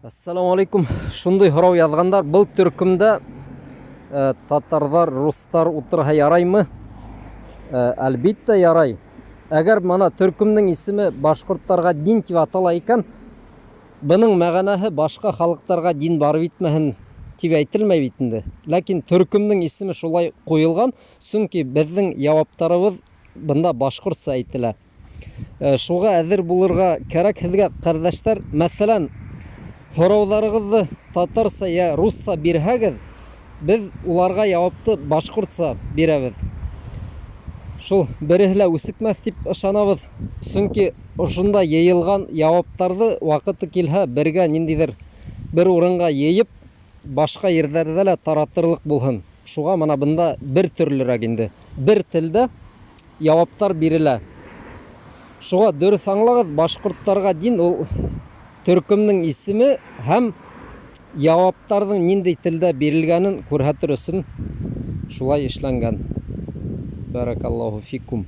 Ассаламу алейкум. Шундай һорау язгандар. Был төркемдә татарлар, руслар утырһа яраймы? Әлбиттә ярай. Әгәр мана төркемнең исеме башкортларга дин дип атала икән, буның мәгънәһе башка халыкларга дин барып итмәһен дип әйтелмәй бит инде. Ләкин төркемнең исеме шулай куелган, чөнки безнең яваптарыбыз бында башкортса әйтелә. Шуга әзер булырга кирәк сезгә, кардәшләр. Мәсәлән, һорауҙарығыҙҙы татарса я русса бирһәгеҙ, без уларға яуапты башҡортса бирәбеҙ. Шул береһе лә үсекмәҫ дип ышанабыҙ. Сөнки ошонда йыйылған яуаптарҙы ваҡыты килһә бергә ниндейҙер бер урынға йыйып, башҡа ерҙәрҙә лә таратырлыҡ булһын. Шуға мына бында бер төрлөрәк инде. Бер телдә яуаптар бирелә. Шуға дөрөҫ аңлағыҙ, башҡорттарға дин ул төркемнең исеме һәм яуаптарҙың ниндәй телдә бирелгәнен күрһәтер өсөн шулай эшләнгән. Баракаллаху фикум.